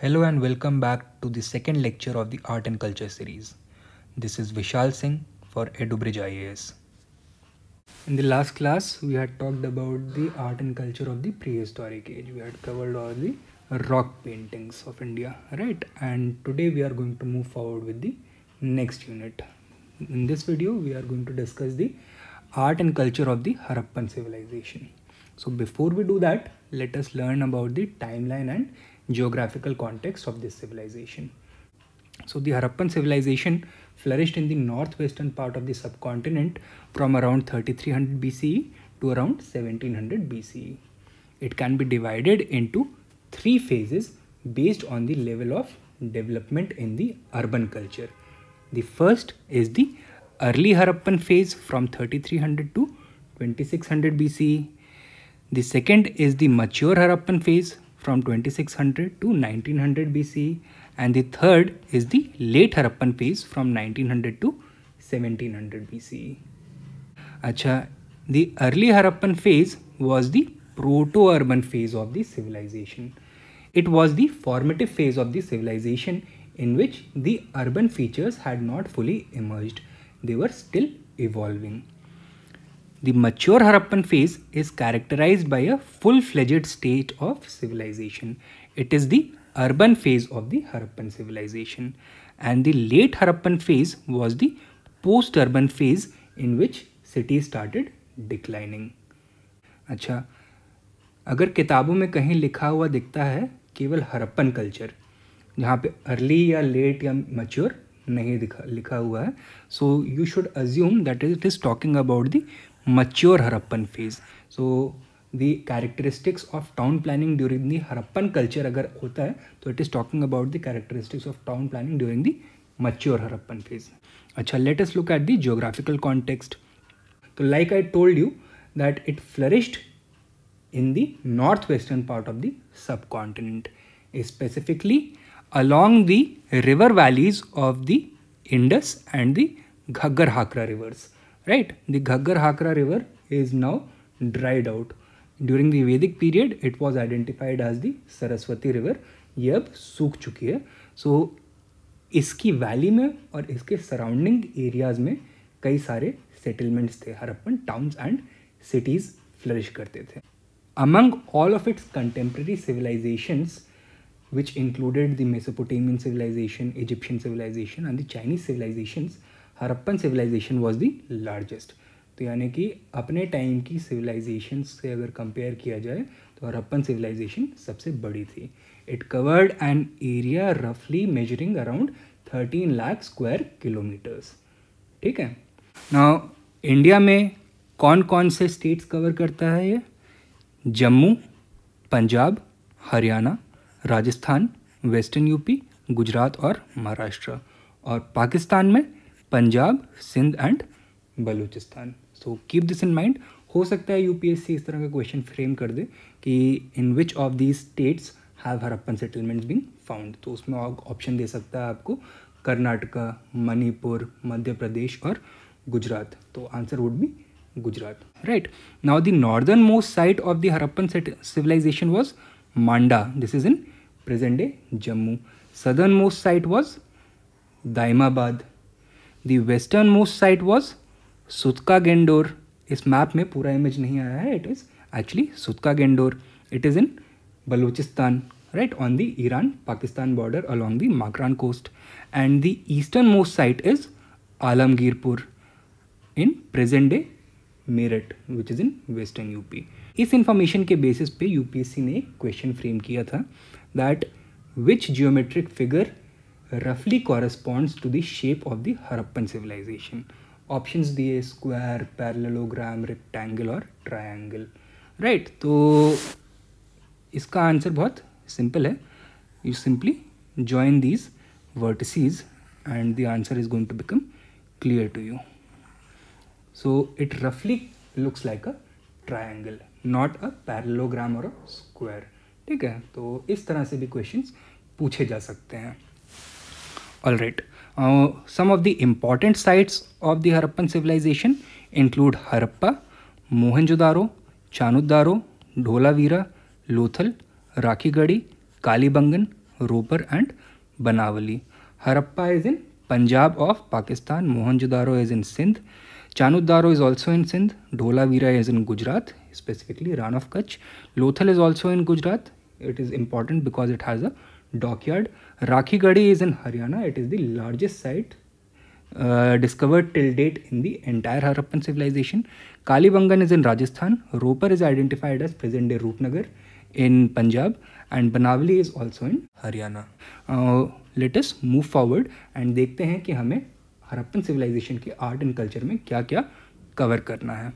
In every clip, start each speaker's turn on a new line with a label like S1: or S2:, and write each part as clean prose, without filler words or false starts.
S1: Hello and welcome back to the second lecture of the Art and Culture series. This is Vishal Singh for EduBridge IAS. In the last class, we had talked about the art and culture of the prehistoric age. We had covered all the rock paintings of India, right? And today we are going to move forward with the next unit. In this video, we are going to discuss the art and culture of the Harappan civilization. So before we do that, let us learn about the timeline and geographical context of this civilization. So the Harappan civilization flourished in the northwestern part of the subcontinent from around 3300 BCE to around 1700 BCE. It can be divided into three phases based on the level of development in the urban culture. The first is the early Harappan phase from 3300 to 2600 BCE. The second is the mature Harappan phase from 2600 to 1900 BCE, and the third is the late Harappan phase from 1900 to 1700 BCE. The early Harappan phase was the proto-urban phase of the civilization. It was the formative phase of the civilization in which the urban features had not fully emerged. They were still evolving. The mature Harappan phase is characterized by a full-fledged state of civilization. It is the urban phase of the Harappan civilization. And the late Harappan phase was the post-urban phase in which cities started declining. अच्छा, अगर किताबों में कहीं लिखा हुआ दिखता है केवल हरप्पन कल्चर, जहाँ पे अर्ली या लेट या मैच्योर नहीं लिखा हुआ है, so you should assume that it is talking about the mature Harappan phase. So the characteristics of town planning during the Harappan culture अगर होता है तो it is talking about the characteristics of town planning during the mature Harappan phase. अच्छा, let us look at the geographical context. So like I told you that it flourished in the northwestern part of the subcontinent, specifically along the river valleys of the Indus and the Ghaggar Hakra rivers. Right, the Ghaggar Hakra river is now dried out. During the Vedic period, it was identified as the Saraswati river. ये अब सूख चुकी है. So इसकी valley में और इसके surrounding areas में कई सारे सेटलमेंट्स थे. Harappan towns and cities flourish करते थे. Among all of its contemporary civilizations, which included the Mesopotamian civilization, Egyptian civilization and the Chinese civilizations, Harappan civilization was the largest. तो यानी कि अपने टाइम की civilization से अगर कंपेयर किया जाए तो हरप्पन civilization सबसे बड़ी थी. It covered an area roughly measuring around 13 lakh square kilometers. ठीक है. Now इंडिया में कौन कौन से स्टेट्स कवर करता है ये? जम्मू, पंजाब, हरियाणा, राजस्थान, वेस्टर्न यूपी, गुजरात और महाराष्ट्र. और पाकिस्तान में Punjab, Sindh and Balochistan. So keep this in mind. हो सकता है यूपीएससी इस तरह का क्वेश्चन फ्रेम कर दे कि in which of these states have Harappan settlements being found. तो उसमें ऑप्शन दे सकता है आपको कर्नाटका, मणिपुर, मध्य प्रदेश और गुजरात. तो answer would be Gujarat. Right. Now the northern most site of the Harappan civilisation was Manda. This is in present day Jammu. Southern most site was Daimabad. The westernmost site was Sutka Gendor. इस map में पूरा इमेज नहीं आया है. It is actually Sutka Gendor. It is in Balochistan, right, on the Iran-Pakistan border along the Makran coast. And the easternmost site is Alamgirpur in present day Meerut, which is in western UP. इस information के basis पे UPSC ने एक question frame किया था that which geometric figure roughly corresponds to the shape of the Harappan civilization. Options दिए square, parallelogram, rectangle और triangle. Right. तो इसका आंसर बहुत सिंपल है. You simply join these vertices and the answer is going to become clear to you. So it roughly looks like a triangle, not a parallelogram or a square. ठीक है. तो इस तरह से भी क्वेश्चंस पूछे जा सकते हैं. All right. Some of the important sites of the Harappan civilization include Harappa, Mohenjo-daro, Chanut-daro, Dholavira, Lothal, Rakhigarhi, Kalibangan, Ropar and Banawali. Harappa is in Punjab of Pakistan. Mohenjo-daro is in Sindh. Chanut-daro is also in Sindh. Dholavira is in Gujarat, specifically Ran of Kutch. Lothal is also in Gujarat. It is important because it has a dockyard. Rakhigadi is in Haryana. It is the largest site discovered till date in the entire Harappan civilization. Kalibangan is in Rajasthan. Ropar is identified as present-day Roopnagar in Punjab, and Banawali is also in Haryana. Let us move forward and देखते हैं कि हमें Harappan civilization के art and culture में क्या क्या cover करना है.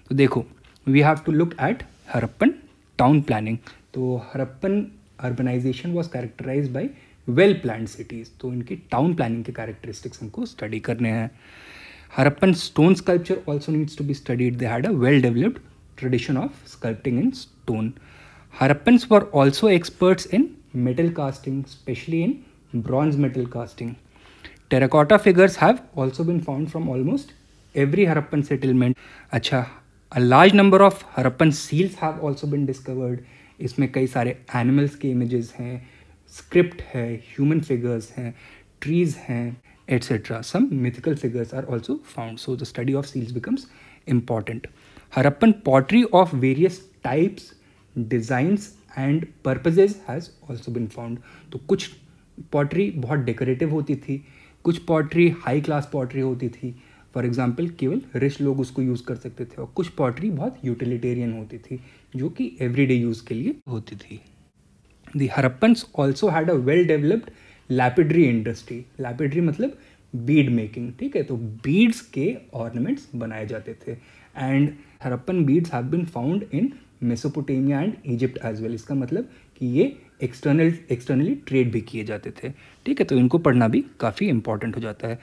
S1: तो देखो, we have to look at Harappan town planning. तो Harappan urbanization was characterize by well planned cities. तो इनकी टाउन प्लानिंग के कैरेक्टरिस्टिक्स हमको स्टडी करने हैं. Harappan stone sculpture also needs to be studied. They had a well developed tradition of sculpting in stone. Harappans were also experts in metal casting, especially in bronze metal casting. Terracotta figures have also been found from almost every Harappan settlement. अच्छा, a large number of Harappan seals have also been discovered. इसमें कई सारे animals के images हैं, script है, human figures हैं, trees हैं, etc. Some mythical figures are also found. So the study of seals becomes important. Harappan pottery of various types, designs and purposes has also been found. तो कुछ pottery बहुत decorative होती थी, कुछ pottery high class pottery होती थी. For example केवल rich लोग उसको यूज़ कर सकते थे, और कुछ पॉटरी बहुत यूटिलिटेरियन होती थी जो कि एवरीडे यूज़ के लिए होती थी. The Harappans also had a well developed lapidary industry. Lapidary मतलब बीड मेकिंग, ठीक है. तो बीड्स के ऑर्नामेंट्स बनाए जाते थे, and Harappan beads have been found in Mesopotamia and Egypt as well. इसका मतलब कि ये एक्सटर्नली ट्रेड भी किए जाते थे, ठीक है. तो इनको पढ़ना भी काफ़ी इंपॉर्टेंट हो जाता है.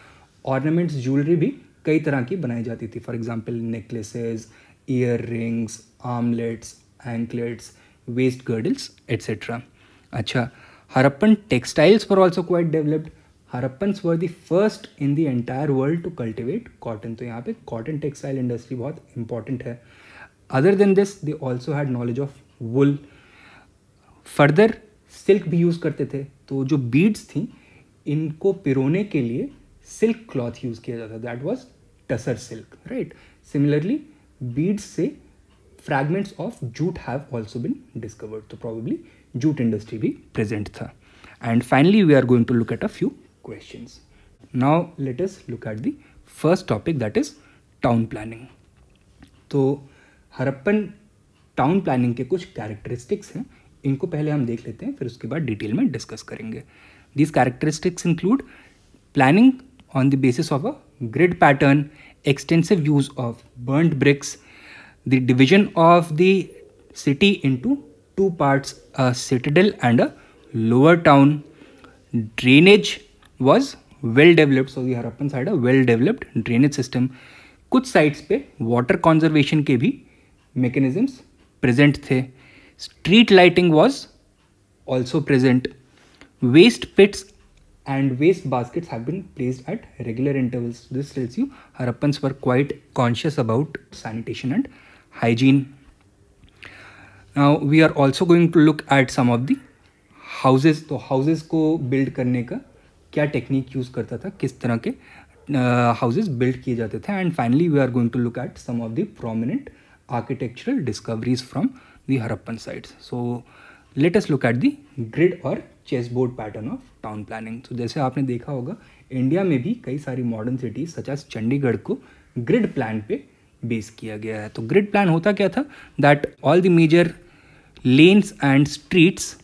S1: ऑर्नामेंट्स, ज्वेलरी भी कई तरह की बनाई जाती थी. For example necklaces, earrings, armlets, anklets, waist girdles etcetera. अच्छा, Harappan textiles were also quite developed. Harappans were the first in the entire world to cultivate cotton. तो यहाँ पे कॉटन टेक्सटाइल इंडस्ट्री बहुत इंपॉर्टेंट है. Other than this, they also had knowledge of wool. Further, silk भी use करते थे. तो जो beads थी, इनको पिरोने के लिए silk cloth यूज़ किया जाता. That was tussar silk, right? Similarly, beads से fragments of jute have also been discovered. तो probably jute industry भी present था. And finally, we are going to look at a few questions. Now, let us look at the first topic, that is town planning. तो Harappan town planning के कुछ characteristics हैं, इनको पहले हम देख लेते हैं, फिर उसके बाद डिटेल में डिस्कस करेंगे. These characteristics include planning on the basis of a grid pattern, extensive use of burned bricks, the division of the city into two parts, a citadel and a lower town. Drainage was well developed. So the Harappans had a well developed drainage system. कुछ sites पे water conservation के भी mechanisms present थे. Street lighting was also present. Waste pits and waste baskets have been placed at regular intervals. This tells you Harappans were quite conscious about sanitation and hygiene. Now we are also going to look at some of the houses. तो houses को build करने का क्या technique use करता था, किस तरह के houses build किए जाते थे. And finally we are going to look at some of the prominent architectural discoveries from the Harappan sites. So let us look at the grid और chessboard pattern of town planning. So जैसे आपने देखा होगा, India में भी कई सारी modern cities such as Chandigarh को ग्रिड प्लान पे बेस किया गया है. तो ग्रिड प्लान होता क्या था, that all the major lanes and streets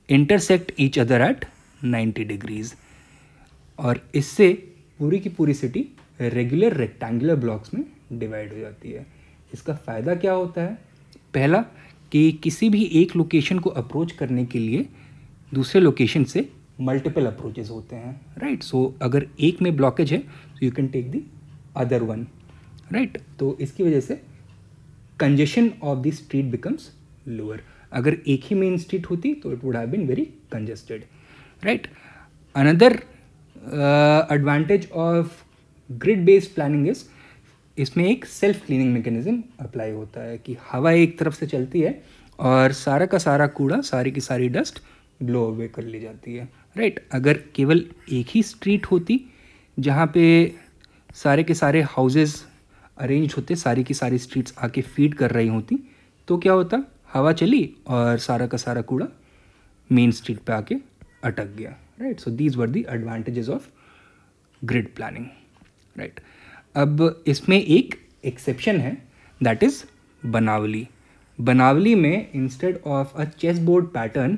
S1: intersect each other at 90 degrees, और इससे पूरी की पूरी सिटी रेगुलर रेक्टेंगुलर ब्लॉक्स में डिवाइड हो जाती है. इसका फ़ायदा क्या होता है, पहला कि किसी भी एक लोकेशन को अप्रोच करने के लिए दूसरे लोकेशन से मल्टीपल अप्रोचेस होते हैं, राइट. सो अगर एक में ब्लॉकेज है तो you can take the other one, right. तो इसकी वजह से congestion of the street becomes lower. अगर एक ही मेन स्ट्रीट होती तो it would have been very congested, right. Another advantage of grid based planning is, इसमें एक सेल्फ क्लीनिंग मैकेनिज्म अप्लाई होता है कि हवा एक तरफ से चलती है और सारा का सारा कूड़ा, सारी की सारी डस्ट ब्लो अवे कर ली जाती है, राइट। अगर केवल एक ही स्ट्रीट होती जहाँ पे सारे के सारे हाउसेस अरेंज होते, सारी की सारी स्ट्रीट्स आके फीड कर रही होती, तो क्या होता, हवा चली और सारा का सारा कूड़ा मेन स्ट्रीट पे आके अटक गया, right. So these were the advantages of grid planning, right. अब इसमें एक एक्सेप्शन है, दैट इज बनावली। बनावली में instead of a chessboard pattern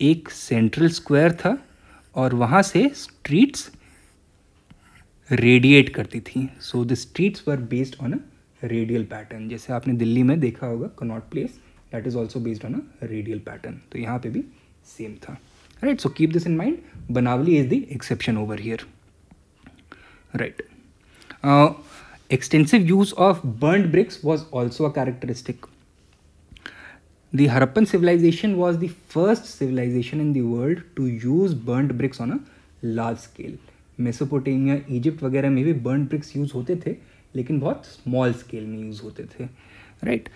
S1: एक सेंट्रल स्क्वायर था और वहाँ से स्ट्रीट्स रेडिएट करती थी। So the streets were based on a radial pattern. जैसे आपने दिल्ली में देखा होगा Connaught place, that is also based on a radial pattern, तो यहाँ पे भी सेम था, right. So keep this in mind, Banawali is the exception over here, right. Extensive use of burnt bricks was also a characteristic. The Harappan civilization was the first civilization in the world to use burnt bricks on a large scale. Mesopotamia, Egypt वगैरह में भी burnt bricks use होते थे, लेकिन बहुत small scale में use होते थे, राइट।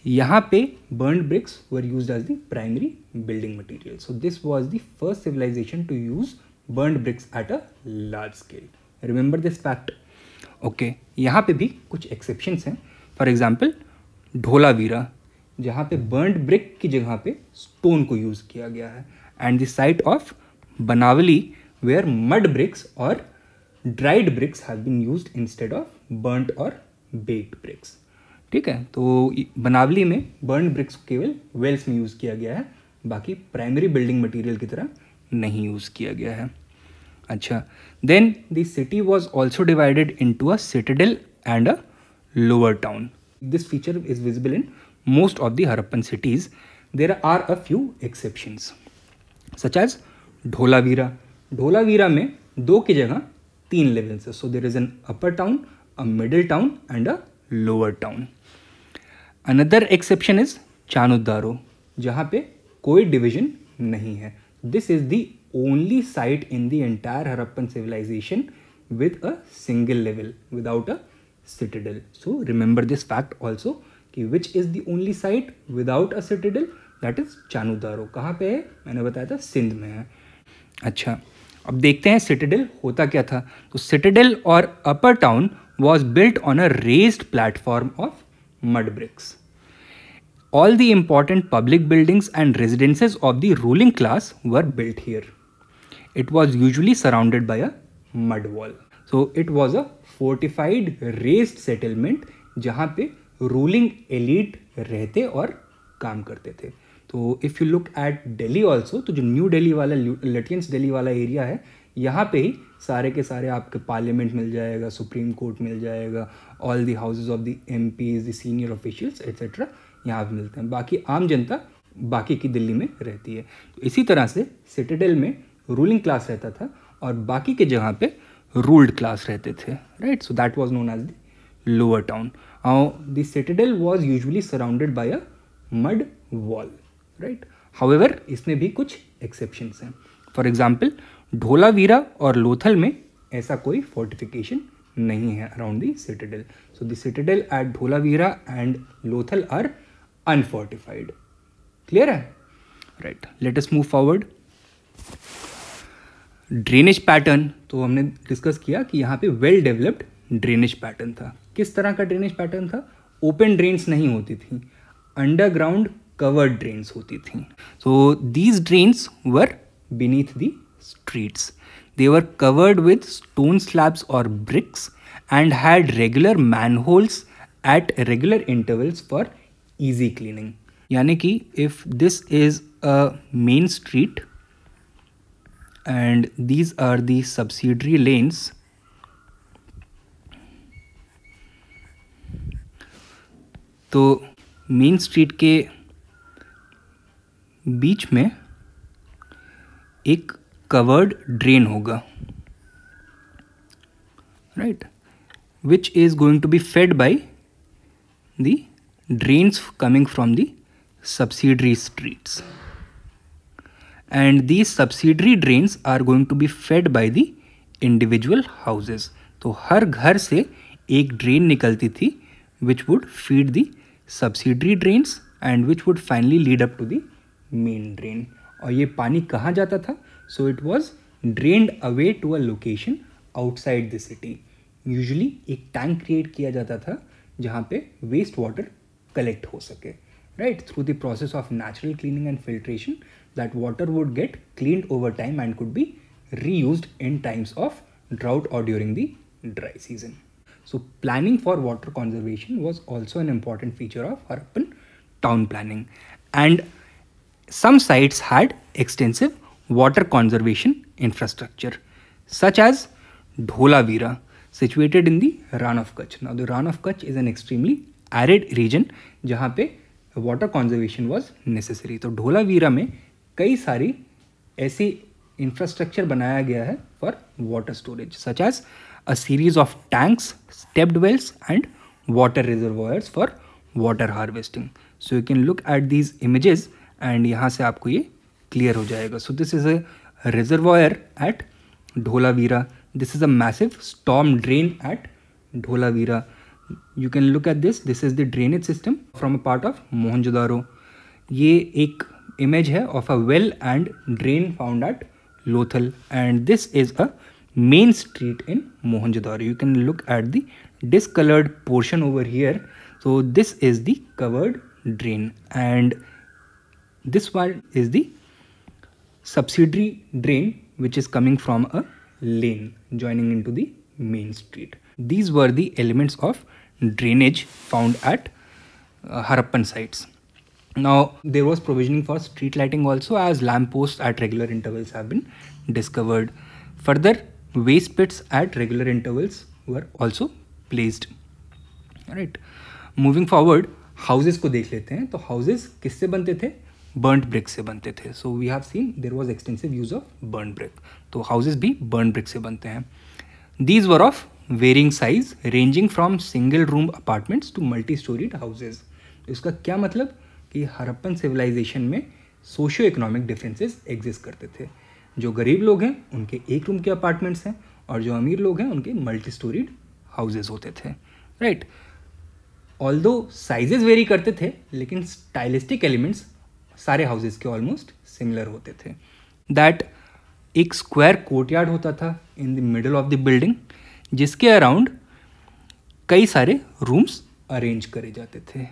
S1: यहाँ पे burnt bricks were used as the primary building material. So this was the first civilization to use burnt bricks at a large scale. Remember this fact. Okay, यहाँ पे भी कुछ exceptions हैं। फॉर एग्जांपल ढोलावीरा, जहाँ पे burned brick की जगह पे स्टोन को यूज़ किया गया है, and the site of Banawali where mud bricks और dried bricks have been used instead of burnt और बेक्ड ब्रिक्स, ठीक है। तो बनावली में बर्न्ड ब्रिक्स केवल वेल्स में यूज़ किया गया है, बाकी प्राइमरी बिल्डिंग मटीरियल की तरह नहीं यूज़ किया गया है। अच्छा, then the city was also divided into a citadel and a lower town. This feature is visible in most of the Harappan cities. There are a few exceptions, such as Dholavira. Dholavira में दो की जगह तीन levels है. So there is an upper town, a middle town and a lower town. Another exception is Chanudaro, जहाँ पे कोई division नहीं है. This is the only site in the entire Harappan civilization with a single level without a citadel. So remember this fact also कि which is the only site without a citadel, that is Chanudaro. कहाँ पे है, मैंने बताया था सिंध में है। अच्छा, अब देखते हैं citadel होता क्या था। तो citadel और upper town was built on a raised platform of mud bricks. All the important public buildings and residences of the ruling class were built here. It was usually surrounded by a mud wall. So it was a fortified raised settlement जहाँ पे ruling elite रहते और काम करते थे। तो if you look at Delhi also, तो जो न्यू दिल्ली वाला लटियंस दिल्ली वाला एरिया है, यहाँ पे ही सारे के सारे आपके पार्लियामेंट मिल जाएगा, सुप्रीम कोर्ट मिल जाएगा, all the houses of the MPs, the senior officials etcetera यहाँ पे मिलते हैं। बाकी आम जनता बाकी की दिल्ली में रहती है। तो इसी तरह से सिटाडेल में रूलिंग क्लास रहता था और बाकी के जगह पे रूल्ड क्लास रहते थे, right. So that was known as the lower town. The citadel was usually surrounded by a mud wall, right. However इसमें भी कुछ एक्सेप्शंस हैं। फॉर एग्जांपल ढोलावीरा और लोथल में ऐसा कोई फोर्टिफिकेशन नहीं है around the citadel. So the citadel at Dholavira and Lothal are unfortified. Clear है, right. Let us move forward. Drainage pattern, तो हमने डिस्कस किया कि यहाँ पे वेल डेवलप्ड ड्रेनेज पैटर्न था। किस तरह का ड्रेनेज पैटर्न था? ओपन ड्रेन्स नहीं होती थी, अंडरग्राउंड कवर्ड ड्रेन्स होती थी। So these drains were beneath the streets. They were covered with stone slabs और bricks and had regular manholes at regular intervals for easy cleaning. यानी कि if this is a main street and these are the subsidiary lanes, तो main street के बीच में एक covered drain होगा, right, which is going to be fed by the drains coming from the subsidiary streets. And these subsidiary drains are going to be fed by the individual houses. तो हर घर से एक drain निकलती थी which would feed the subsidiary drains and which would finally lead up to the main drain. और ये पानी कहाँ जाता था? So it was drained away to a location outside the city. Usually एक टैंक क्रिएट किया जाता था जहाँ पे वेस्ट वाटर कलेक्ट हो सके, right? Through the process of natural cleaning and filtration, that water would get cleaned over time and could be reused in times of drought or during the dry season. So planning for water conservation was also an important feature of Harappan town planning, and some sites had extensive water conservation infrastructure, such as Dholavira, situated in the Rann of Kutch. Now the Rann of Kutch is an extremely arid region जहाँ पे water conservation was necessary. तो ढोलावीरा में कई सारी ऐसी infrastructure बनाया गया है for water storage, such as a series of tanks, stepped wells and water reservoirs for water harvesting. So you can look at these images and यहाँ से आपको ये क्लियर हो जाएगा. So this is a reservoir at Dholavira. This is a massive storm drain at Dholavira. You can look at this. This is the drainage system from a part of Mohenjo-daro. ये एक image है of a well and drain found at Lothal, and this is a main street in Mohenjo-daro. You can look at the discolored portion over here. So this is the covered drain, and this one is the subsidiary drain which is coming from a lane joining into the main street. These were the elements of drainage found at Harappan sites. Now there was provisioning for street lighting also, as lamp posts at regular intervals have been discovered. Further, waste pits at regular intervals were also placed. Alright, moving forward, houses को देख लेते हैं. तो houses किससे बनते थे? Burnt brick से बनते थे. So we have seen there was extensive use of burnt brick. तो हाउसेज भी बर्न ब्रिक से बनते हैं. These were of varying size ranging from single room apartments to multi storied houses. इसका क्या मतलब कि हरप्पन सिविलाइजेशन में सोशियो इकोनॉमिक डिफरेंसेस एग्जिस्ट करते थे. जो गरीब लोग हैं उनके एक रूम के अपार्टमेंट्स हैं, और जो अमीर लोग हैं उनके मल्टी स्टोरीड हाउसेज होते थे. राइट, ऑल्दो साइजेस वेरी करते थे, लेकिन स्टाइलिस्टिक एलिमेंट्स सारे हाउसेस के ऑलमोस्ट सिमिलर होते थे. दैट एक स्क्वायर कोर्टयार्ड होता था in the middle of the building, जिसके अराउंड कई सारे रूम्स अरेंज करे जाते थे,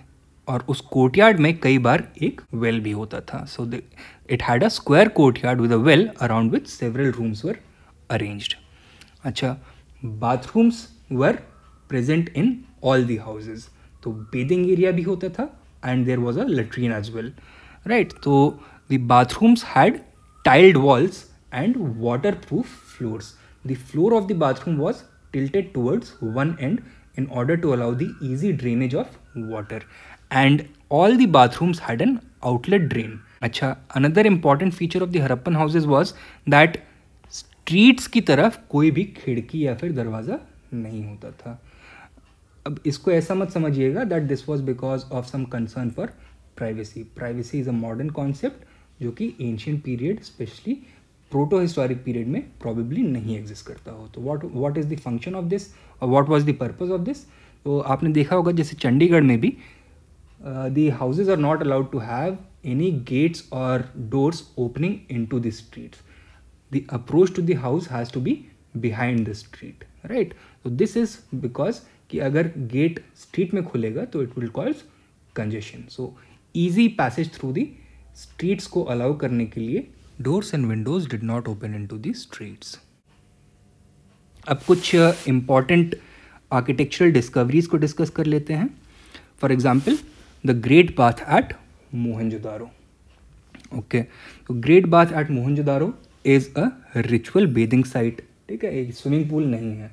S1: और उस कोर्टयार्ड में कई बार एक वेल भी होता था. So it had a square courtyard with a well around which several rooms were arranged. अच्छा, bathrooms were present in all the houses. तो बेदिंग एरिया भी होता था and there was a latrine as well. Right, so the bathrooms had tiled walls and waterproof floors. The floor of the bathroom was tilted towards one end in order to allow the easy drainage of water, and all the bathrooms had an outlet drain. अच्छा, another important feature of the Harappan houses was that streets की तरफ कोई भी खिड़की या फिर दरवाज़ा नहीं होता था. अब इसको ऐसा मत समझिएगा that this was because of some concern for privacy. Privacy is a modern concept जो कि ancient period, specially proto historic period में प्रॉबेबली नहीं एग्जिस्ट करता हो. तो what is the function of this और what was the purpose of this? तो आपने देखा होगा जैसे चंडीगढ़ में भी the houses are not allowed to have any gates और doors opening into the streets. The approach to the house has to be behind the street. Right, तो this is because कि अगर गेट स्ट्रीट में खुलेगा तो it will cause congestion. So easy passage through the streets को allow करने के लिए doors and windows did not open into the streets. अब कुछ इम्पॉर्टेंट आर्किटेक्चरल डिस्कवरीज को डिस्कस कर लेते हैं. For example, the great bath at Mohenjodaro. Okay, तो great bath at Mohenjodaro is a ritual bathing site. ठीक है, एक स्विमिंग पूल नहीं है.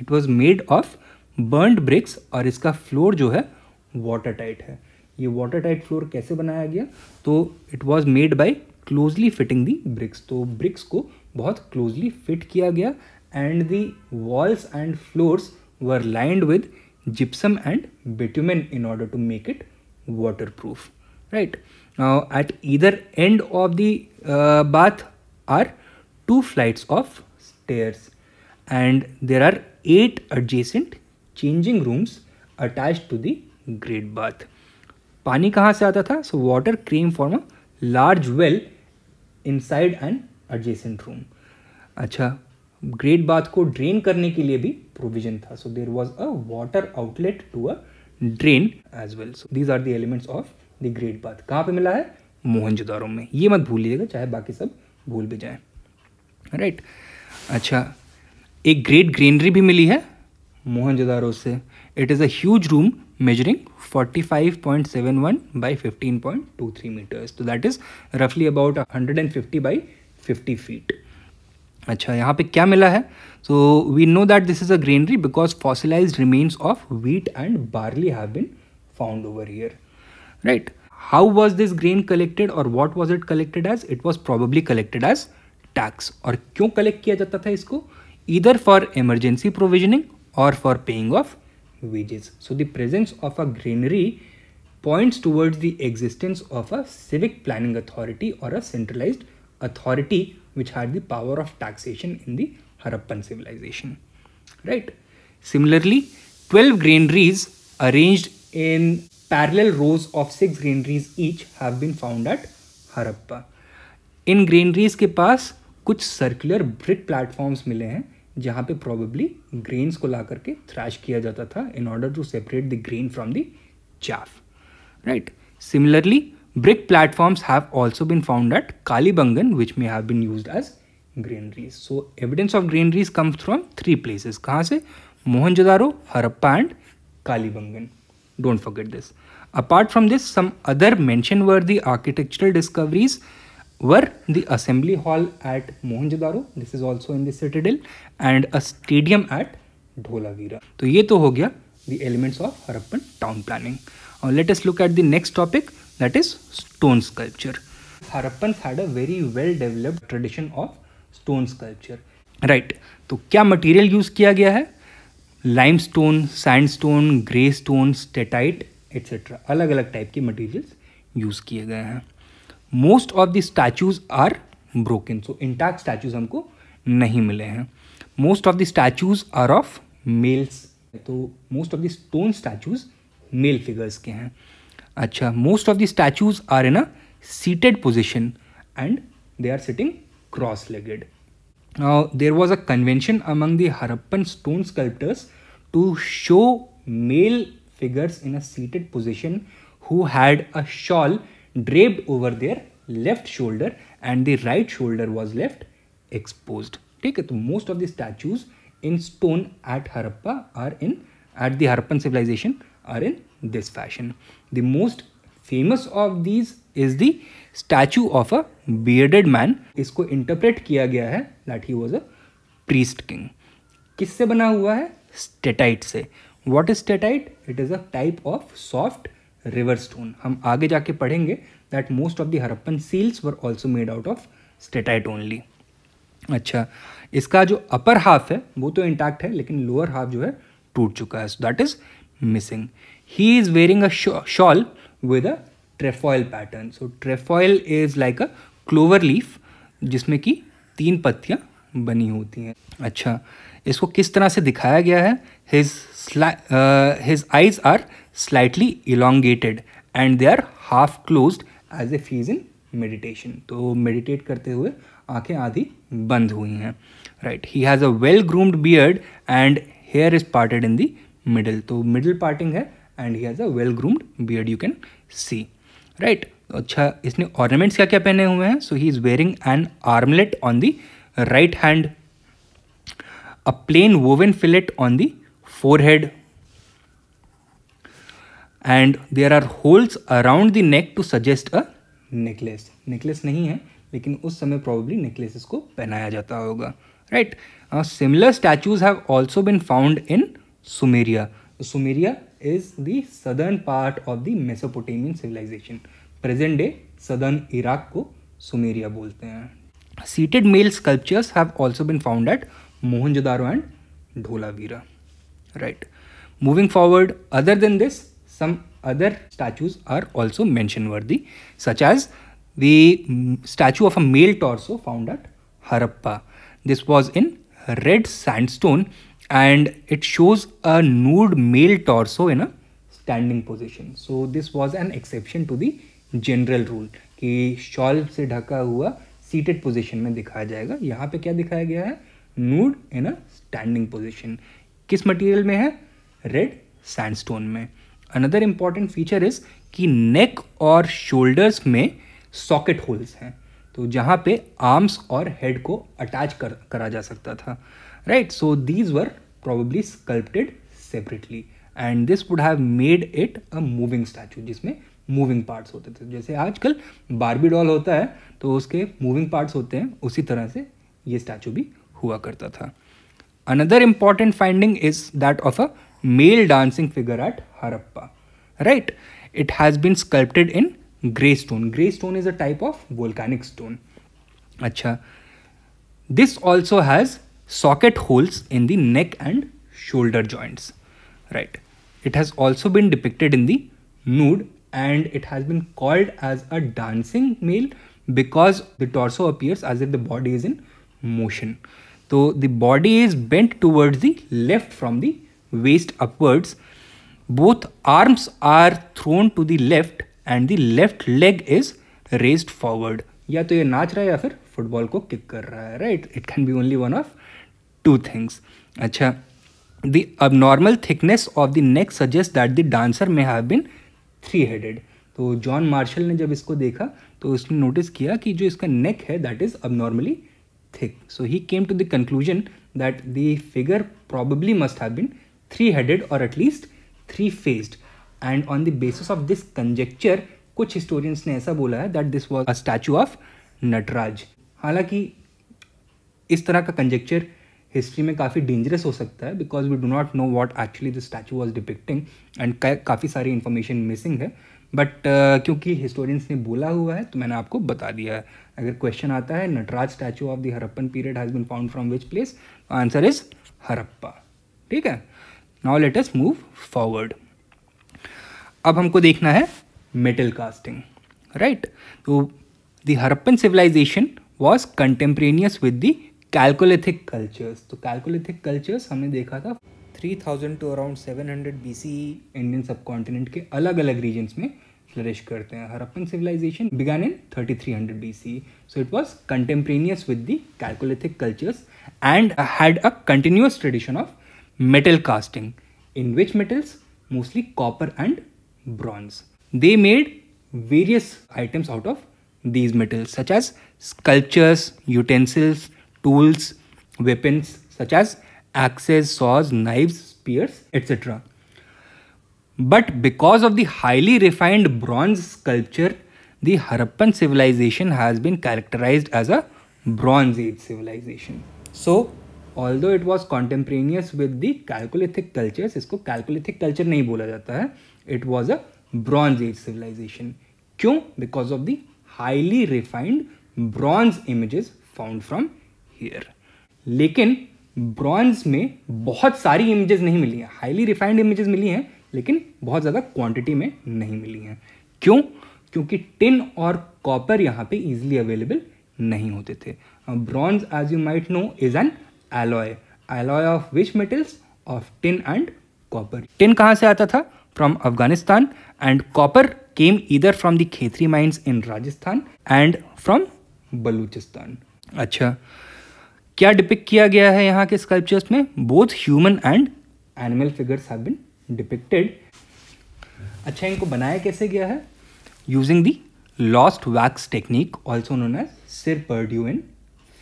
S1: It was made of burned bricks, और इसका फ्लोर जो है वाटर टाइट है. ये वाटर टाइट फ्लोर कैसे बनाया गया? तो it was made by closely fitting the bricks. तो ब्रिक्स को बहुत क्लोजली फिट किया गया, and the walls and floors were lined with gypsum and bitumen in order to make it water proof. Right, now at either end of the bath are 2 flights of stairs, and there are 8 adjacent changing rooms attached to the great bath. पानी कहाँ से आता था? So water came from a large well inside an adjacent room. अच्छा, great bath को drain करने के लिए भी प्रोविजन था. So there was a water outlet to a drain as well. So these are the elements of the great bath. कहाँ पे मिला है? मोहनजोदारो में. ये मत भूलिएगा, चाहे बाकी सब भूल भी जाएं. राइट. अच्छा, एक ग्रेट ग्रेनरी भी मिली है मोहनजोदारो से. It is a huge room measuring 45.71 by 15.23 meters. So that is roughly about 150 by 50 feet. अच्छा, यहाँ पे क्या मिला है? So we know that this is a granary because fossilized remains of wheat and barley have been found over here. Right. How was this grain collected or what was it collected as? It was probably collected as tax. और क्यों collect किया जाता था इसको? Either for emergency provisioning or for paying of wages. So the presence of a granary points towards the existence of a civic planning authority or a centralized authority which had the power of taxation in the Harappan civilization. Right. Similarly, 12 granaries arranged in parallel rows of 6 granaries each have been found at Harappa. In granaries के पास कुछ circular brick platforms मिले हैं जहाँ पे probably grains को ला करके trash किया जाता था in order to separate the grain from the chaff. Right. Similarly, brick platforms have also been found at Kalibangan, which may have been used as granaries. So evidence of granaries comes from 3 places. कहाँ से? Mohenjo-daro, Harappa and Kalibangan. Don't forget this. Apart from this, some other mention-worthy architectural discoveries were the assembly hall at Mohenjo-daro. This is also in the citadel, and a stadium at Dholavira. तो ये तो हो गया the elements of Harappan town planning. Now let us look at the next topic, that is stone sculpture. Harappans had a very well developed tradition of stone sculpture. Right. तो क्या material use किया गया है? Limestone, sandstone, grey stone, steatite etcetera. अलग अलग type के materials use किए गए हैं. Most of the statues are broken. So intact statues हमको नहीं मिले हैं. Most of the statues are of males. तो most of the stone statues male figures के हैं. अच्छा, most of the statues are in a seated position and they are sitting cross legged. Now, there was a convention among the Harappan stone sculptors to show male figures in a seated position who had a shawl draped over their left shoulder and the right shoulder was left exposed. ठीक है, तो most of the statues in stone at Harappa at the Harappan civilization are in this fashion. The most famous of these is the statue of a bearded man. इसको interpret किया गया है that he was a priest king. किससे बना हुआ है? Steatite से. What is steatite? It is a type of soft river stone. हम आगे जाके पढ़ेंगे that most of the Harappan seals were also made out of steatite only. अच्छा, इसका जो अपर हाफ है वो तो इंटैक्ट है, लेकिन लोअर हाफ जो है टूट चुका है. So that is missing. He is wearing a shawl with a trefoil pattern. So trefoil is like a clover leaf जिसमें कि 3 पत्तियां बनी होती हैं. अच्छा, इसको किस तरह से दिखाया गया है? His eyes are slightly elongated and they are half closed as if he is in meditation. तो meditate करते हुए आंखें आधी बंद हुई हैं. Right. He has a well groomed beard and hair is parted in the middle. तो middle parting है and he has a well groomed beard, you can see. Right. अच्छा, इसने ornaments क्या क्या पहने हुए हैं? So he is wearing an armlet on the right hand, a plain woven fillet on the forehead, and there are holes around the neck to suggest a necklace. necklace नहीं है, लेकिन उस समय probably necklaces को पहनाया जाता होगा. Right. Similar statues have also been found in Sumeria. Sumeria is the southern part of the Mesopotamian civilization. Present day southern Iraq को Sumeria बोलते हैं. Seated male sculptures have also been found at Mohenjo-daro and Dholavira. Right. Moving forward, other than this, some other statues are also mention worthy, such as the statue of a male torso found at Harappa. This was in red sandstone and it shows a nude male torso in a standing position. So this was an exception to the general rule कि shawl से ढका हुआ seated position में दिखाया जाएगा। यहाँ पे क्या दिखाया गया है, नूड इन अ स्टैंडिंग पोजीशन। किस मटेरियल में है, रेड सैंडस्टोन में। अनदर इंपॉर्टेंट फीचर इज कि नेक और शोल्डर्स में सॉकेट होल्स हैं, तो जहाँ पे आर्म्स और हेड को अटैच करा जा सकता था, right. So these were probably sculpted separately and this would have made it a moving statue, जिसमें मूविंग पार्ट्स होते थे। जैसे आजकल बारबी डॉल होता है तो उसके मूविंग पार्ट्स होते हैं, उसी तरह से ये स्टैचू भी हुआ करता था। Another important finding is that of a male dancing figure at Harappa, right. It has been sculpted in grey stone. Grey stone is a type of volcanic stone. अच्छा, this also has socket holes in the neck and shoulder joints, right. It has also been depicted in the nude and it has been called as a dancing male because the torso appears as if the body is in motion. So the body is bent towards the left from the waist upwards. Both arms are thrown to the left and the left leg is raised forward. या तो ये नाच रहा है या फिर football को kick कर रहा है, right. It can B only one of two things. अच्छा, the abnormal thickness of the neck suggests that the dancer may have been three-headed. तो जॉन मार्शल ने जब इसको देखा तो उसने नोटिस किया कि जो इसका नेक है that is abnormally thick. So he came to the conclusion that the figure probably must have been three-headed or at least three-faced. And on the basis of this conjecture, कुछ historians ने ऐसा बोला है that this was a statue of Nataraj. हालांकि इस तरह का conjecture history में काफ़ी डेंजरस हो सकता है because we do not know what actually the statue was depicting and काफ़ी सारी इन्फॉर्मेशन मिसिंग है, बट क्योंकि हिस्टोरियंस ने बोला हुआ है तो मैंने आपको बता दिया है। अगर क्वेश्चन आता है Nataraja statue of the Harappan period has been found from which place, answer is Harappa, ठीक है। Now let us move forward. अब हमको देखना है मेटल कास्टिंग, राइट। तो the Harappan civilisation was contemporaneous with the chalcolithic cultures. तो कैल्कोलिथिक कल्चर्स हमने देखा था 3000 to around 700 BCE Indian subcontinent के अलग अलग रीजन्स में फ्लरिश करते हैं। Harappan civilisation began in 3300 BCE, so it was contemporaneous with the chalcolithic cultures and had a continuous tradition of metal casting, in which metals, mostly copper and bronze. They made various items out of these metals such as sculptures, utensils, tools, weapons such as axes, saws, knives, spears, etc. But because of the highly refined bronze sculpture, the Harappan civilization has been characterized as a Bronze Age civilization. So although it was contemporaneous with the Chalcolithic cultures, इसको Chalcolithic culture नहीं बोला जाता है, it was a Bronze Age civilization. क्यों? Because of the highly refined bronze images found from here. लेकिन bronze में बहुत सारी images नहीं मिली हैं, highly refined images मिली हैं लेकिन बहुत ज़्यादा quantity में नहीं मिली हैं। क्यों? क्योंकि tin और copper यहाँ पे easily available नहीं होते थे। Bronze, as you might know, is an alloy of which metals? Of tin and copper. Tin कहाँ से आता था? From Afghanistan, and copper came either from the Khetri mines in Rajasthan and from Baluchistan. अच्छा, क्या depict किया गया है यहाँ के स्कल्पचर्स में? Both human and animal figures have been depicted. अच्छा, इनको बनाया कैसे गया है? Using the lost wax technique, also known as cire perdue in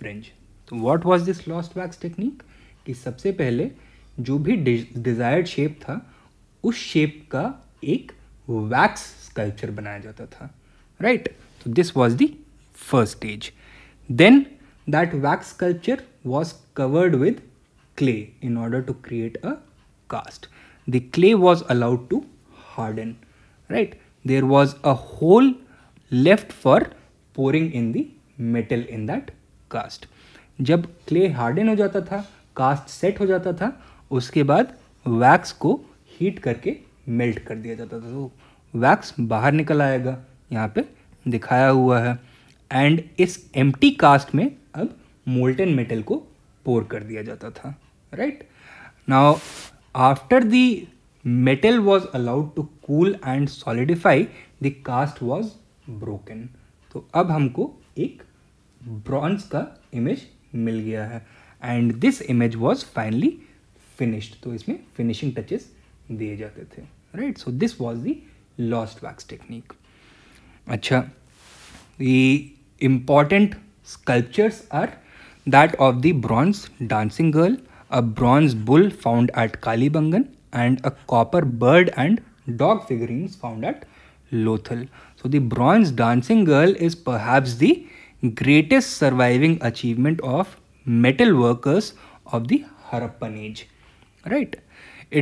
S1: French. तो what was this lost wax technique? कि सबसे पहले जो भी डिजायर्ड शेप था उस शेप का एक वैक्स स्कल्पचर बनाया जाता था, राइट। तो this was the first stage. Then that wax sculpture was covered with clay in order to create a cast. The clay was allowed to harden, right. There was a hole left for pouring in the metal in that cast. जब clay harden हो जाता था, cast set हो जाता था, उसके बाद wax को हीट करके मेल्ट कर दिया जाता था. तो वैक्स बाहर निकल आएगा, यहाँ पे दिखाया हुआ है. एंड इस एम्प्टी कास्ट में अब मोल्टन मेटल को पोर कर दिया जाता था, right. Now after the metal was allowed to cool and solidify, the cast was broken. तो अब हमको एक ब्रॉन्ज का इमेज मिल गया है and this image was finally finished. तो इसमें फिनिशिंग टचेस दिए जाते थे, right. So this was the lost wax technique. अच्छा, the important sculptures are that of the bronze dancing girl, a bronze bull found at Kalibangan, and a copper bird and dog figurines found at Lothal. So the bronze dancing girl is perhaps the greatest surviving achievement of metal workers of the Harappan age, right?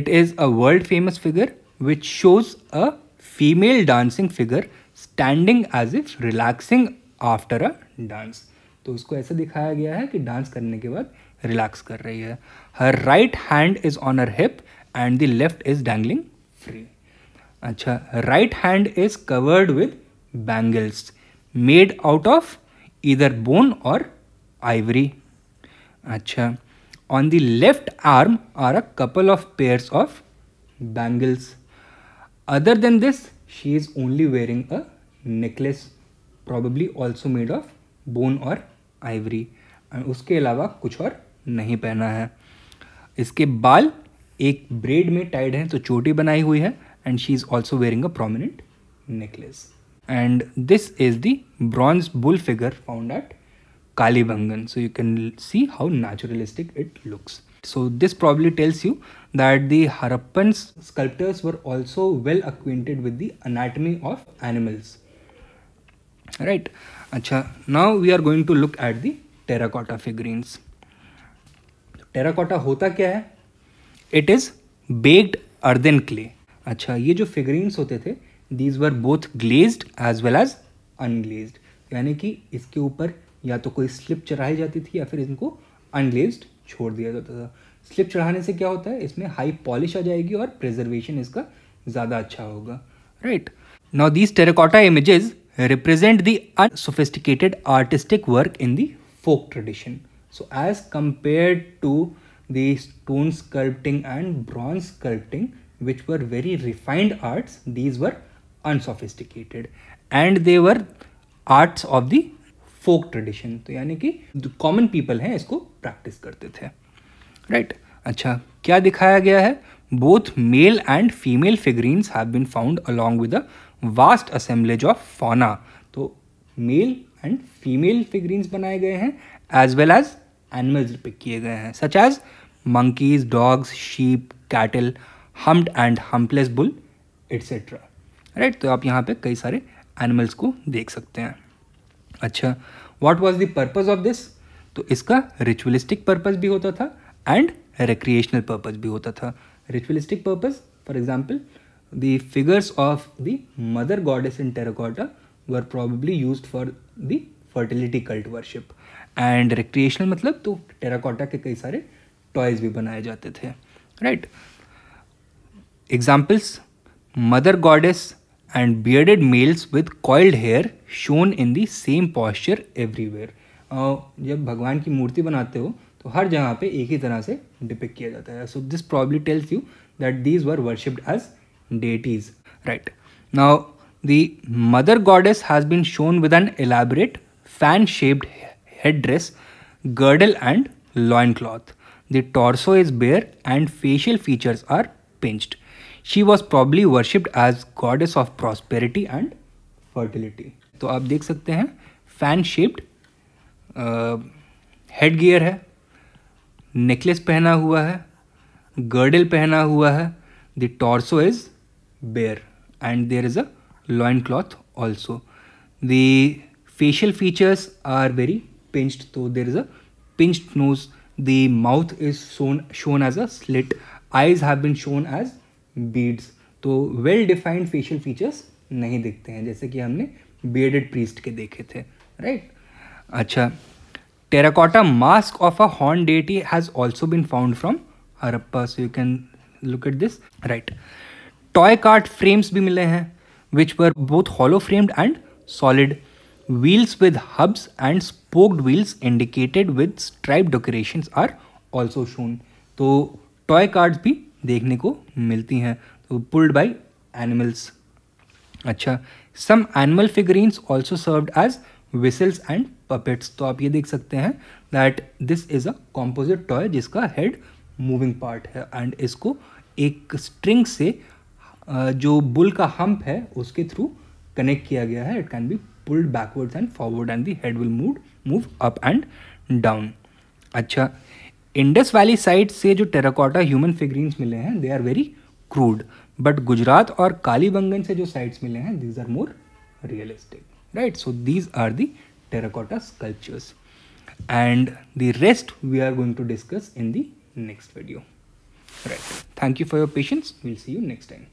S1: It is a world famous figure which shows a female dancing figure standing as if relaxing after a dance. तो उसको ऐसा दिखाया गया है कि dance करने के बाद रिलैक्स कर रही है। Her right hand is on her hip and the left is dangling free. अच्छा, right hand is covered with bangles made out of either bone और आइवरी। अच्छा, on the left arm are a couple of pairs of bangles. Other than this she is only wearing a necklace, probably also made of bone और ivory, उसके अलावा कुछ और नहीं पहना है। इसके बाल एक ब्रेड में टाइड हैं, तो चोटी बनाई हुई है and she is also wearing a prominent necklace. And this is the bronze bull figure found at Kalibangan. So you can see how naturalistic it looks. So this probably tells you that the Harappan sculptors were also well acquainted with the anatomy of animals. Right. Acha, now we are going to look at the terracotta figurines. Terracotta होता क्या है? It is baked earthen clay. अच्छा, ये जो figurines होते थे, these were both glazed as well as unglazed. यानी कि इसके ऊपर या तो कोई स्लिप चढ़ाई जाती थी या फिर इनको अनग्लेज्ड छोड़ दिया जाता था। स्लिप चढ़ाने से क्या होता है, इसमें हाई पॉलिश आ जाएगी और प्रिजर्वेशन इसका ज़्यादा अच्छा होगा, right. Now these terracotta images represent the unsophisticated artistic work in the folk tradition. So as compared to the stone sculpting and bronze sculpting, which were very refined arts, these were unsophisticated and they were arts of the folk tradition. तो यानी कि जो common people हैं इसको practice करते थे, right? अच्छा, क्या दिखाया गया है? Both male and female figurines have been found along with a vast assemblage of fauna. तो मेल एंड फीमेल फिगरीन्स बनाए गए हैं as well as animals depict किए गए हैं, such as monkeys, dogs, sheep, cattle, humped and humpless bull, etc. Right, तो आप यहाँ पे कई सारे एनिमल्स को देख सकते हैं। अच्छा, what was the purpose of this? तो इसका रिचुअलिस्टिक पर्पस भी होता था एंड रिक्रिएशनल पर्पस भी होता था। Ritualistic purpose, for example, the figures of the mother goddess in terracotta were probably used for the fertility cult worship. And recreational मतलब तो terracotta के कई सारे toys भी बनाए जाते थे, right? Examples: mother goddess and bearded males with coiled hair shown in the same posture everywhere. जब भगवान की मूर्ति बनाते हो तो हर जगह पे एक ही तरह से डिपिक्ट किया जाता है. So this probably tells you that these were worshipped as deities, right? Now the mother goddess has been shown with an elaborate fan-shaped headdress, girdle and loincloth. The torso is bare and facial features are pinched. She was probably worshipped as goddess of prosperity and fertility. तो आप देख सकते हैं fan-shaped head gear है, necklace पहना हुआ है, girdle पहना हुआ है, the torso is bare and there is a loincloth also. The facial features are very pinched, so there is a pinched nose, the mouth is shown as a slit, eyes have been shown as beads. तो well defined facial features नहीं दिखते हैं जैसे कि हमने bearded priest के देखे थे, right? अच्छा, terracotta mask of a horned deity has also been found from Harappa, so you can look at this, right? Toy cart frames भी मिले हैं which were both hollow framed and solid. Wheels with hubs and spoked wheels indicated with striped decorations are also shown. तो toy carts भी देखने को मिलती हैं, तो pulled by animals. अच्छा, some animal figurines also served as whistles and puppets. तो आप ये देख सकते हैं that this is a composite toy जिसका हेड मूविंग पार्ट है एंड इसको एक स्ट्रिंग से जो बुल का हम्प है उसके थ्रू कनेक्ट किया गया है. It can be pulled backwards and forward and the head will move up and down. अच्छा, इंडस वैली साइट से जो टेराकोटा ह्यूमन फिगरीन्स मिले हैं they are very crude, but Gujarat और कालीबंगन से जो साइट्स मिले हैं these are more realistic, right. So these are the terracotta sculptures and the rest we are going to discuss in the next video, right. Thank you for your patience. We'll see you next time.